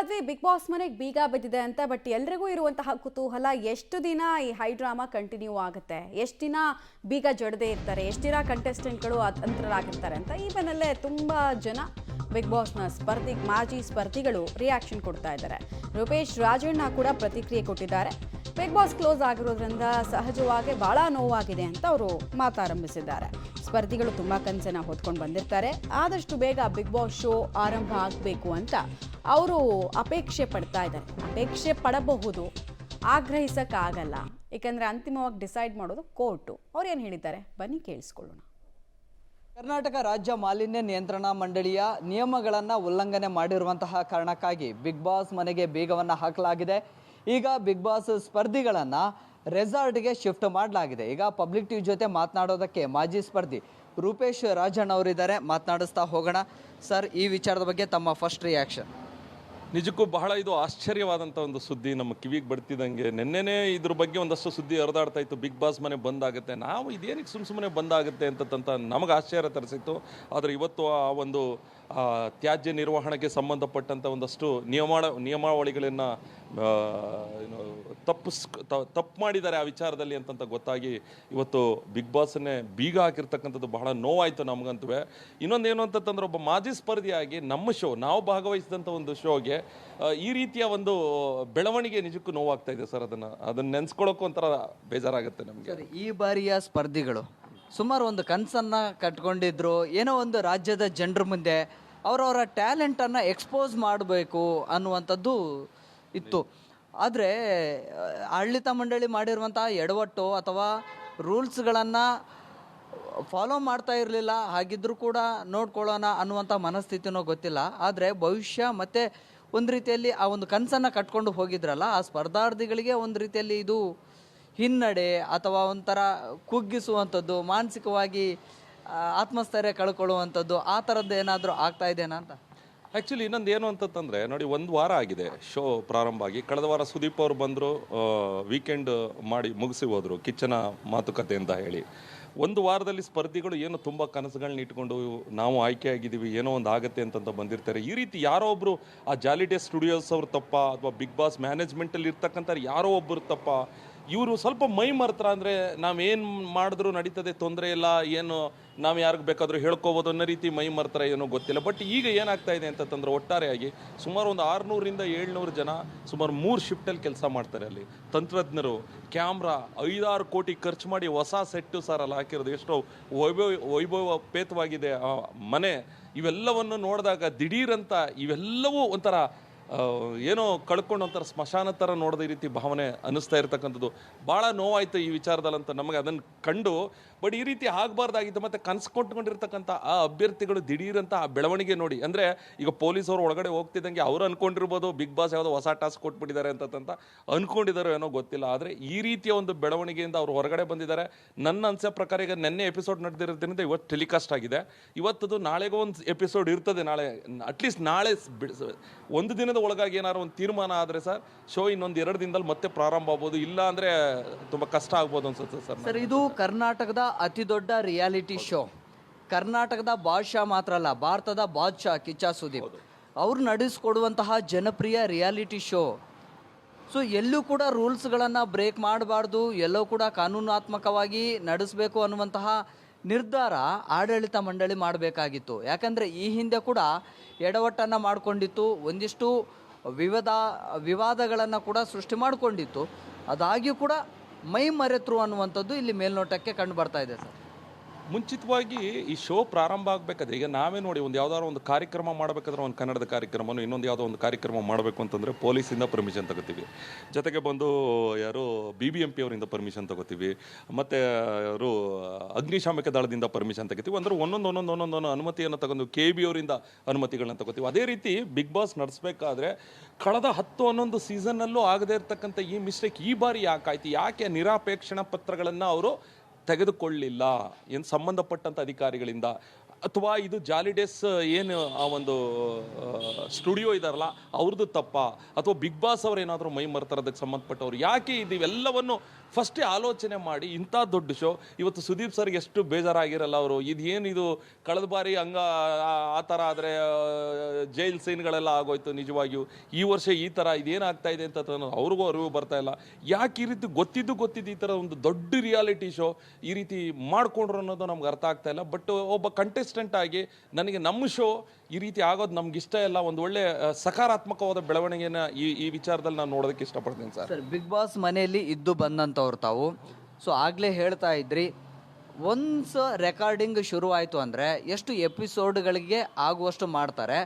ಕೇಳಿದ್ವಿ big boss ಮನೆಗೆ ಬೀಗ ಬಿದ್ದಿದೆ ಅಂತ. ಬಟ್ ಎಲ್ರಿಗೂ ಇರುವಂತಹ ಕುತೂಹಲ, ಎಷ್ಟು ದಿನ ಈ ಹೈ ಡ್ರಾಮಾ ಕಂಟಿನ್ಯೂ ಆಗುತ್ತೆ, ಎಷ್ಟು ದಿನ ಬೀಗ ಜಡದೇ ಇರ್ತಾರೆ, ಎಷ್ಟು ದಿನ ಕಂಟೆಸ್ಟೆಂಟ್ಗಳು ಅಂತರಾಗಿರ್ತಾರೆ ಅಂತ. ಈ ಬೆನ್ನಲ್ಲೇ ತುಂಬಾ ಜನ ಬಿಗ್ ಬಾಸ್ನ ಮಾಜಿ ಸ್ಪರ್ಧಿಗಳು ರಿಯಾಕ್ಷನ್ ಕೊಡ್ತಾ ಇದ್ದಾರೆ. ರೂಪೇಶ್ ರಾಜಣ್ಣ ಕೂಡ ಪ್ರತಿಕ್ರಿಯೆ ಕೊಟ್ಟಿದ್ದಾರೆ. ಬಿಗ್ ಬಾಸ್ ಕ್ಲೋಸ್ ಆಗಿರೋದ್ರಿಂದ ಸಹಜವಾಗಿ ಬಹಳ ನೋವಾಗಿದೆ ಅಂತ ಅವರು ಮಾತಾರಂಭಿಸಿದ್ದಾರೆ. ಸ್ಪರ್ಧಿಗಳು ತುಂಬಾ ಕನಸನ್ನ ಹೊತ್ಕೊಂಡು ಬಂದಿರ್ತಾರೆ. ಆದಷ್ಟು ಬೇಗ ಬಿಗ್ ಬಾಸ್ ಶೋ ಆರಂಭ ಆಗಬೇಕು ಅಂತ ಅವರು ಅಪೇಕ್ಷೆ ಪಡ್ತಾ ಇದ್ದಾರೆ. ಅಪೇಕ್ಷೆ ಪಡಬಹುದು, ಆಗ್ರಹಿಸಕ್ಕಾಗಲ್ಲ. ಏಕೆಂದ್ರೆ ಅಂತಿಮವಾಗಿ ಡಿಸೈಡ್ ಮಾಡೋದು ಕೋರ್ಟು. ಅವ್ರು ಏನು ಹೇಳಿದ್ದಾರೆ ಬನ್ನಿ ಕೇಳಿಸ್ಕೊಳ್ಳೋಣ. ಕರ್ನಾಟಕ ರಾಜ್ಯ ಮಾಲಿನ್ಯ ನಿಯಂತ್ರಣ ಮಂಡಳಿಯ ನಿಯಮಗಳನ್ನು ಉಲ್ಲಂಘನೆ ಮಾಡಿರುವಂತಹ ಕಾರಣಕ್ಕಾಗಿ ಬಿಗ್ ಬಾಸ್ ಮನೆಗೆ ಬೀಗವನ್ನು ಹಾಕಲಾಗಿದೆ. ಈಗ ಬಿಗ್ ಬಾಸ್ ಸ್ಪರ್ಧಿಗಳನ್ನು ರೆಸಾರ್ಟ್ಗೆ ಶಿಫ್ಟ್ ಮಾಡಲಾಗಿದೆ. ಈಗ ಪಬ್ಲಿಕ್ ಟಿವಿ ಜೊತೆ ಮಾತನಾಡೋದಕ್ಕೆ ಮಾಜಿ ಸ್ಪರ್ಧಿ ರೂಪೇಶ್ ರಾಜಣ್ಣ ಅವರಿದ್ದಾರೆ. ಮಾತನಾಡಿಸ್ತಾ ಹೋಗೋಣ. ಸರ್, ಈ ವಿಚಾರದ ಬಗ್ಗೆ ತಮ್ಮ ಫಸ್ಟ್ ರಿಯಾಕ್ಷನ್? ನಿಜಕ್ಕೂ ಬಹಳ ಇದು ಆಶ್ಚರ್ಯವಾದಂಥ ಒಂದು ಸುದ್ದಿ ನಮ್ಮ ಕಿವಿಗೆ ಬರ್ತಿದ್ದಂಗೆ. ನೆನ್ನೆನೇ ಇದ್ರ ಬಗ್ಗೆ ಒಂದಷ್ಟು ಸುದ್ದಿ ಹರಿದಾಡ್ತಾ ಇತ್ತು, ಬಿಗ್ ಬಾಸ್ ಮನೆ ಬಂದಾಗುತ್ತೆ, ನಾವು ಇದೇನಕ್ಕೆ ಸುಮ್ಮನೆ ಬಂದಾಗುತ್ತೆ ಅಂತಂತ ನಮಗೆ ಆಶ್ಚರ್ಯ ತರಿಸಿತ್ತು. ಆದರೆ ಇವತ್ತು ಆ ಒಂದು ತ್ಯಾಜ್ಯ ನಿರ್ವಹಣೆಗೆ ಸಂಬಂಧಪಟ್ಟಂಥ ಒಂದಷ್ಟು ನಿಯಮಾವಳಿಗಳನ್ನು ತಪ್ಪು ಮಾಡಿದ್ದಾರೆ ಆ ವಿಚಾರದಲ್ಲಿ ಅಂತಂತ ಗೊತ್ತಾಗಿ ಇವತ್ತು ಬಿಗ್ ಬಾಸನ್ನೇ ಬೀಗ ಹಾಕಿರ್ತಕ್ಕಂಥದ್ದು ಬಹಳ ನೋವಾಯಿತು ನಮಗಂತೂ. ಇನ್ನೊಂದೇನು ಅಂತಂದ್ರೆ, ಒಬ್ಬ ಮಾಜಿ ಸ್ಪರ್ಧಿಯಾಗಿ ನಮ್ಮ ಶೋ, ನಾವು ಭಾಗವಹಿಸಿದಂಥ ಒಂದು ಶೋಗೆ ಈ ರೀತಿಯ ಒಂದು ಬೆಳವಣಿಗೆ ನಿಜಕ್ಕೂ ನೋವಾಗ್ತಾ ಇದೆ ಸರ್. ಅದನ್ನು ನೆನೆಸ್ಕೊಳ್ಳೋಕ್ಕೂ ಒಂಥರ ಬೇಜಾರಾಗುತ್ತೆ ನಮಗೆ. ಈ ಬಾರಿಯ ಸ್ಪರ್ಧಿಗಳು ಸುಮಾರು ಒಂದು ಕನಸನ್ನು ಕಟ್ಕೊಂಡಿದ್ರು, ಏನೋ ಒಂದು ರಾಜ್ಯದ ಜನರ ಮುಂದೆ ಅವರವರ ಟ್ಯಾಲೆಂಟನ್ನು ಎಕ್ಸ್ಪೋಸ್ ಮಾಡಬೇಕು ಅನ್ನುವಂಥದ್ದು ಇತ್ತು. ಆದರೆ ಆಡಳಿತ ಮಂಡಳಿ ಮಾಡಿರುವಂಥ ಎಡವಟ್ಟು ಅಥವಾ ರೂಲ್ಸ್ಗಳನ್ನು ಫಾಲೋ ಮಾಡ್ತಾ ಇರಲಿಲ್ಲ. ಹಾಗಿದ್ರೂ ಕೂಡ ನೋಡ್ಕೊಳ್ಳೋಣ ಅನ್ನುವಂಥ ಮನಸ್ಥಿತಿನೋ ಗೊತ್ತಿಲ್ಲ. ಆದರೆ ಭವಿಷ್ಯ ಮತ್ತು ಒಂದು ರೀತಿಯಲ್ಲಿ ಆ ಒಂದು ಕನಸನ್ನು ಕಟ್ಕೊಂಡು ಹೋಗಿದ್ರಲ್ಲ, ಆ ಸ್ಪರ್ಧಾರ್ಥಿಗಳಿಗೆ ಒಂದು ರೀತಿಯಲ್ಲಿ ಇದು ಹಿನ್ನಡೆ ಅಥವಾ ಒಂಥರ ಕುಗ್ಗಿಸುವಂಥದ್ದು, ಮಾನಸಿಕವಾಗಿ ಆತ್ಮಸ್ಥೈರ್ಯ ಕಳ್ಕೊಳ್ಳುವಂಥದ್ದು, ಆ ಥರದ್ದು ಏನಾದರೂ ಆಗ್ತಾ ಇದೆನಾ ಅಂತ. ಆ್ಯಕ್ಚುಲಿ ಇನ್ನೊಂದು ಏನು ಅಂತಂದರೆ ನೋಡಿ, ಒಂದು ವಾರ ಆಗಿದೆ ಶೋ ಪ್ರಾರಂಭ ಆಗಿ. ಕಳೆದ ವಾರ ಸುದೀಪ್ ಅವರು ಬಂದರು, ವೀಕೆಂಡ್ ಮಾಡಿ ಮುಗಿಸಿ ಹೋದರು ಕಿಚ್ಚನ ಮಾತುಕತೆ ಅಂತ ಹೇಳಿ. ಒಂದು ವಾರದಲ್ಲಿ ಸ್ಪರ್ಧಿಗಳು ಏನು ತುಂಬ ಕನಸುಗಳನ್ನ ಇಟ್ಕೊಂಡು ನಾವು ಆಯ್ಕೆಯಾಗಿದ್ದೀವಿ, ಏನೋ ಒಂದು ಆಗುತ್ತೆ ಅಂತಂತ ಬಂದಿರ್ತಾರೆ. ಈ ರೀತಿ ಯಾರೋ ಒಬ್ಬರು, ಆ ಜಾಲಿಡೇ ಸ್ಟುಡಿಯೋಸ್ ಅವ್ರ ತಪ್ಪ ಅಥವಾ ಬಿಗ್ ಬಾಸ್ ಮ್ಯಾನೇಜ್ಮೆಂಟಲ್ಲಿ ಇರ್ತಕ್ಕಂಥ ಯಾರೋ ಒಬ್ಬರು ತಪ್ಪ, ಇವರು ಸ್ವಲ್ಪ ಮೈ ಮರ್ತರ ಅಂದರೆ ನಾವೇನು ಮಾಡಿದ್ರು ನಡೀತದೆ, ತೊಂದರೆ ಇಲ್ಲ, ಏನು ನಾವು ಯಾರಿಗೆ ಬೇಕಾದರೂ ಹೇಳ್ಕೋಬೋದು ಅನ್ನೋ ರೀತಿ ಮೈ ಮರ್ತರ ಏನೋ ಗೊತ್ತಿಲ್ಲ. ಬಟ್ ಈಗ ಏನಾಗ್ತಾ ಇದೆ ಅಂತಂದ್ರೆ, ಒಟ್ಟಾರೆಯಾಗಿ ಸುಮಾರು ಒಂದು 600ರಿಂದ 700 ಜನ ಸುಮಾರು 3 ಶಿಫ್ಟಲ್ಲಿ ಕೆಲಸ ಮಾಡ್ತಾರೆ. ಅಲ್ಲಿ ತಂತ್ರಜ್ಞರು, ಕ್ಯಾಮ್ರಾ, 5-6 ಕೋಟಿ ಖರ್ಚು ಮಾಡಿ ಹೊಸ ಸೆಟ್ಟು ಸರ್ ಅಲ್ಲಿ ಹಾಕಿರೋದು. ಎಷ್ಟೋ ವೈಭವಪೇತವಾಗಿದೆ ಆ ಮನೆ. ಇವೆಲ್ಲವನ್ನು ನೋಡಿದಾಗ ದಿಢೀರಂತ ಇವೆಲ್ಲವೂ ಒಂಥರ ಏನೋ ಕಳ್ಕೊಂಡು ಒಂಥರ ಸ್ಮಶಾನ ಥರ ನೋಡಿದ ಈ ರೀತಿ ಭಾವನೆ ಅನ್ನಿಸ್ತಾ ಇರ್ತಕ್ಕಂಥದ್ದು ಭಾಳ ನೋವಾಯಿತು ಈ ವಿಚಾರದಲ್ಲಂತ ನಮಗೆ ಅದನ್ನು ಕಂಡು. ಬಟ್ ಈ ರೀತಿ ಆಗಬಾರ್ದಾಗಿತ್ತು. ಮತ್ತು ಕನಸು ಕೊಟ್ಕೊಂಡಿರ್ತಕ್ಕಂಥ ಆ ಅಭ್ಯರ್ಥಿಗಳು ದಿಢೀರಂತ ಆ ಬೆಳವಣಿಗೆ ನೋಡಿ, ಅಂದರೆ ಈಗ ಪೊಲೀಸವರು ಒಳಗಡೆ ಹೋಗ್ತಿದ್ದಂಗೆ ಅವರು ಅಂದ್ಕೊಂಡಿರ್ಬೋದು ಬಿಗ್ ಬಾಸ್ ಯಾವುದೋ ಹೊಸ ಟಾಸ್ಕ್ ಕೊಟ್ಬಿಟ್ಟಿದ್ದಾರೆ ಅಂತಂತ ಅಂದ್ಕೊಂಡಿದ್ದಾರೋ ಏನೋ ಗೊತ್ತಿಲ್ಲ. ಆದರೆ ಈ ರೀತಿಯ ಒಂದು ಬೆಳವಣಿಗೆಯಿಂದ ಅವರು ಹೊರಗಡೆ ಬಂದಿದ್ದಾರೆ. ನನ್ನ ಅನಿಸೋ ಪ್ರಕಾರ ಈಗ ನೆನ್ನೆ ಎಪಿಸೋಡ್ ನಡೆದಿರೋದ್ರಿಂದ ಇವತ್ತು ಟೆಲಿಕಾಸ್ಟ್ ಆಗಿದೆ. ಇವತ್ತದು ನಾಳೆಗೂ ಒಂದು ಎಪಿಸೋಡ್ ಇರ್ತದೆ. ನಾಳೆ ಅಟ್ಲೀಸ್ಟ್ ನಾಳೆ ಒಂದು ದಿನದ ಒಳಗಾಗಿ ಏನಾದ್ರು ಒಂದು ತೀರ್ಮಾನ ಆದರೆ ಸರ್, ಶೋ ಇನ್ನೊಂದು 2 ದಿನದಲ್ಲಿ ಮತ್ತೆ ಪ್ರಾರಂಭ ಆಗ್ಬೋದು. ಇಲ್ಲ ಅಂದರೆ ತುಂಬ ಕಷ್ಟ ಆಗ್ಬೋದು ಅನ್ಸುತ್ತೆ ಸರ್. ಸರ್, ಇದು ಕರ್ನಾಟಕದ ಅತಿ ದೊಡ್ಡ ರಿಯಾಲಿಟಿ ಶೋ. ಕರ್ನಾಟಕದ ಬಾದ್ಶಾ ಮಾತ್ರ ಅಲ್ಲ, ಭಾರತದ ಬಾದ್ಶಾ ಕಿಚ್ಚ ಸುದೀಪ್ ಅವರು ನಡೆಸಿಕೊಡುವಂತಹ ಜನಪ್ರಿಯ ರಿಯಾಲಿಟಿ ಶೋ. ಸೊ ಎಲ್ಲೂ ಕೂಡ ರೂಲ್ಸ್ಗಳನ್ನು ಬ್ರೇಕ್ ಮಾಡಬಾರ್ದು, ಎಲ್ಲೋ ಕೂಡ ಕಾನೂನಾತ್ಮಕವಾಗಿ ನಡೆಸಬೇಕು ಅನ್ನುವಂತಹ ನಿರ್ಧಾರ ಆಡಳಿತ ಮಂಡಳಿ ಮಾಡಬೇಕಾಗಿತ್ತು. ಯಾಕಂದರೆ ಈ ಹಿಂದೆ ಕೂಡ ಎಡವಟ್ಟನ್ನು ಮಾಡಿಕೊಂಡಿತ್ತು, ಒಂದಿಷ್ಟು ವಿವಾದಗಳನ್ನು ಕೂಡ ಸೃಷ್ಟಿ ಮಾಡಿಕೊಂಡಿತ್ತು. ಅದಾಗಿಯೂ ಕೂಡ ಮೈ ಮರೆತರು ಅನ್ನುವಂಥದ್ದು ಇಲ್ಲಿ ಮೇಲ್ನೋಟಕ್ಕೆ ಕಂಡು ಬರ್ತಾ ಇದೆ ಸರ್. ಮುಂಚಿತವಾಗಿ ಈ ಶೋ ಪ್ರಾರಂಭ ಆಗಬೇಕಾದ್ರೆ, ಈಗ ನಾವೇ ನೋಡಿ ಒಂದು ಯಾವುದಾದ್ರು ಒಂದು ಕಾರ್ಯಕ್ರಮ ಮಾಡಬೇಕಾದ್ರೆ, ಒಂದು ಕನ್ನಡದ ಕಾರ್ಯಕ್ರಮನೂ ಇನ್ನೊಂದು ಯಾವುದೋ ಒಂದು ಕಾರ್ಯಕ್ರಮ ಮಾಡಬೇಕು ಅಂತಂದರೆ ಪೊಲೀಸಿಂದ ಪರ್ಮಿಷನ್ ತಗೋತೀವಿ, ಜೊತೆಗೆ ಬಂದು ಯಾರು BBMP ಅವರಿಂದ ಪರ್ಮಿಷನ್ ತಗೋತೀವಿ, ಮತ್ತು ಯಾರು ಅಗ್ನಿಶಾಮಕ ದಳದಿಂದ ಪರ್ಮಿಷನ್ ತಗೋತೀವಿ. ಅಂದರೆ ಒಂದೊಂದು ಅನುಮತಿಯನ್ನು ತಗೊಂಡು KB ಅವರಿಂದ ಅನುಮತಿಗಳನ್ನ ತಗೋತೀವಿ. ಅದೇ ರೀತಿ ಬಿಗ್ ಬಾಸ್ ನಡೆಸಬೇಕಾದ್ರೆ ಕಳೆದ 10-11 ಸೀಸನ್ನಲ್ಲೂ ಆಗದೇ ಇರತಕ್ಕಂಥ ಈ ಮಿಸ್ಟೇಕ್ ಈ ಬಾರಿ ಯಾಕಾಯ್ತು? ಯಾಕೆ ನಿರಾಪೇಕ್ಷಣ ಪತ್ರಗಳನ್ನು ಅವರು ತೆಗೆದುಕೊಳ್ಳಿಲ್ಲ ಏನು ಸಂಬಂಧಪಟ್ಟಂಥ ಅಧಿಕಾರಿಗಳಿಂದ? ಅಥವಾ ಇದು ಜಾಲಿ ಡೇಸ್ ಏನು ಆ ಒಂದು ಸ್ಟುಡಿಯೋ ಇದಾರಲ್ಲ ಅವ್ರದ್ದು ತಪ್ಪ, ಅಥವಾ ಬಿಗ್ ಬಾಸ್ ಅವ್ರು ಏನಾದರೂ ಮೈ ಮರ್ತಾರೆ ಅದಕ್ಕೆ ಸಂಬಂಧಪಟ್ಟವ್ರು, ಯಾಕೆ ಇವೆಲ್ಲವನ್ನು ಫಸ್ಟೇ ಆಲೋಚನೆ ಮಾಡಿ ಇಂಥ ದೊಡ್ಡ ಶೋ ಇವತ್ತು ಸುದೀಪ್ ಸರ್ಗೆ ಎಷ್ಟು ಬೇಜಾರಾಗಿರಲ್ಲ ಅವರು. ಇದು ಕಳೆದ ಬಾರಿ ಆ ಥರ ಆದರೆ ಜೈಲ್ ಸೀನ್ಗಳೆಲ್ಲ ಆಗೋಯ್ತು ನಿಜವಾಗಿಯೂ. ಈ ವರ್ಷ ಈ ಥರ ಇದೇನಾಗ್ತಾ ಇದೆ ಅಂತ ಅವ್ರಿಗೂ ಅರಿವು ಬರ್ತಾ ಇಲ್ಲ. ಯಾಕೆ ಈ ರೀತಿ ಗೊತ್ತಿದ್ದು ಈ ಥರ ಒಂದು ದೊಡ್ಡ ರಿಯಾಲಿಟಿ ಶೋ ಈ ರೀತಿ ಮಾಡಿಕೊಂಡ್ರು ಅನ್ನೋದು ನಮ್ಗೆ ಅರ್ಥ ಆಗ್ತಾ ಇಲ್ಲ. ಬಟ್ ಒಬ್ಬ ಕಂಟೆಸ್ಟೆಂಟ್ ಆಗಿ ನನಗೆ ನಮ್ಮ ಶೋ ಈ ರೀತಿ ಆಗೋದು ನಮ್ಗೆ ಇಷ್ಟ ಇಲ್ಲ. ಒಂದು ಒಳ್ಳೆ ಸಕಾರಾತ್ಮಕವಾದ ಬೆಳವಣಿಗೆನ ಈ ವಿಚಾರದಲ್ಲಿ ನಾನು ನೋಡೋದಕ್ಕೆ ಇಷ್ಟಪಡ್ತೀನಿ ಸರ್. ಬಿಗ್ ಬಾಸ್ ಮನೆಯಲ್ಲಿ ಇದ್ದು ಬಂದಂಥವ್ರು ತಾವು. ಸೊ ಆಗಲೇ ಹೇಳ್ತಾ ಇದ್ರಿ, ಒನ್ಸ್ ರೆಕಾರ್ಡಿಂಗ್ ಶುರು ಆಯಿತು ಅಂದರೆ ಎಷ್ಟು ಎಪಿಸೋಡ್ಗಳಿಗೆ ಆಗುವಷ್ಟು ಮಾಡ್ತಾರೆ,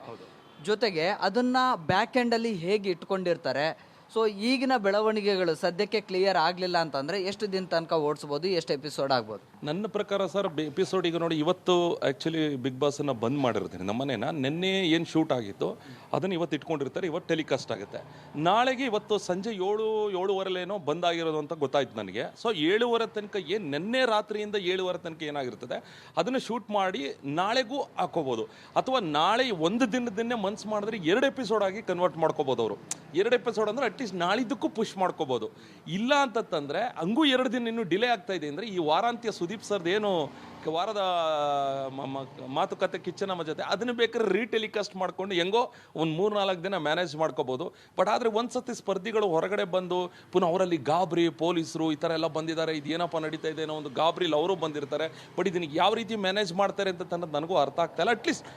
ಜೊತೆಗೆ ಅದನ್ನು ಬ್ಯಾಕ್ ಎಂಡಲ್ಲಿ ಹೇಗೆ ಇಟ್ಕೊಂಡಿರ್ತಾರೆ. ಸೊ ಈಗಿನ ಬೆಳವಣಿಗೆಗಳು ಸದ್ಯಕ್ಕೆ ಕ್ಲಿಯರ್ ಆಗಲಿಲ್ಲ ಅಂತಂದರೆ ಎಷ್ಟು ದಿನ ತನಕ ಓಡಿಸ್ಬೋದು, ಎಷ್ಟು ಎಪಿಸೋಡ್ ಆಗ್ಬೋದು? ನನ್ನ ಪ್ರಕಾರ ಸರ್ ಎಪಿಸೋಡ್ ಈಗ ನೋಡಿ, ಇವತ್ತು ಆ್ಯಕ್ಚುಲಿ ಬಿಗ್ ಬಾಸನ್ನು ಬಂದ್ ಮಾಡಿರ್ತೀನಿ ನಮ್ಮನೇನ. ನಿನ್ನೆ ಏನು ಶೂಟ್ ಆಗಿತ್ತು ಅದನ್ನು ಇವತ್ತು ಇಟ್ಕೊಂಡಿರ್ತಾರೆ, ಇವತ್ತು ಟೆಲಿಕಾಸ್ಟ್ ಆಗುತ್ತೆ. ನಾಳೆಗೆ ಇವತ್ತು ಸಂಜೆ 7-7:15 ಬಂದಾಗಿರೋದು ಅಂತ ಗೊತ್ತಾಯ್ತು ನನಗೆ. ಸೊ 7:30 ತನಕ ಏನು ನಿನ್ನೆ ರಾತ್ರಿಯಿಂದ 7:30 ತನಕ ಏನಾಗಿರ್ತದೆ ಅದನ್ನು ಶೂಟ್ ಮಾಡಿ ನಾಳೆಗೂ ಹಾಕೋಬೋದು. ಅಥವಾ ನಾಳೆ ಒಂದು ದಿನದನ್ನೇ ಮನ್ಸು ಮಾಡಿದ್ರೆ 2 ಎಪಿಸೋಡ್ ಆಗಿ ಕನ್ವರ್ಟ್ ಮಾಡ್ಕೋಬೋದು ಅವರು. 2 ಎಪಿಸೋಡ್ ಅಂದರೆ ಅಟ್ಲೀಸ್ಟ್ ನಾಳಿದ್ದಕ್ಕೂ ಪುಷ್ ಮಾಡ್ಕೋಬೋದು. ಇಲ್ಲ ಅಂತಂದರೆ ಹಂಗೂ 2 ದಿನ ಇನ್ನೂ ಡಿಲೇ ಆಗ್ತಾ ಇದೆ ಅಂದರೆ ಈ ವಾರಾಂತ್ಯ ಸುದೀಪ್ ಸರ್ದು ಏನು ವಾರದ ಮಾತುಕತೆ ಕಿಚ್ಚನ ನಮ್ಮ ಜೊತೆ ಅದನ್ನು ಬೇಕಾದ್ರೆ ರೀಟೆಲಿಕಾಸ್ಟ್ ಮಾಡ್ಕೊಂಡು ಹೆಂಗೋ ಒಂದು 3-4 ದಿನ ಮ್ಯಾನೇಜ್ ಮಾಡ್ಕೋಬೋದು. ಬಟ್ ಆದರೆ ಒಂದ್ಸತಿ ಸ್ಪರ್ಧಿಗಳು ಹೊರಗಡೆ ಬಂದು ಪುನಃ ಅವರಲ್ಲಿ ಗಾಬರಿ, ಪೊಲೀಸರು ಈ ಥರ ಎಲ್ಲ ಬಂದಿದ್ದಾರೆ, ಇದು ಏನಪ್ಪ ನಡೀತಾ ಇದೆ ಅನ್ನೋ ಒಂದು ಗಾಬರಿಲಿ ಅವರು ಬಂದಿರ್ತಾರೆ. ಬಟ್ ಇದನ್ನು ಯಾವ ರೀತಿ ಮ್ಯಾನೇಜ್ ಮಾಡ್ತಾರೆ ಅಂತ ನನಗೂ ಅರ್ಥ ಆಗ್ತಾ ಇಲ್ಲ. ಅಟ್ಲೀಸ್ಟ್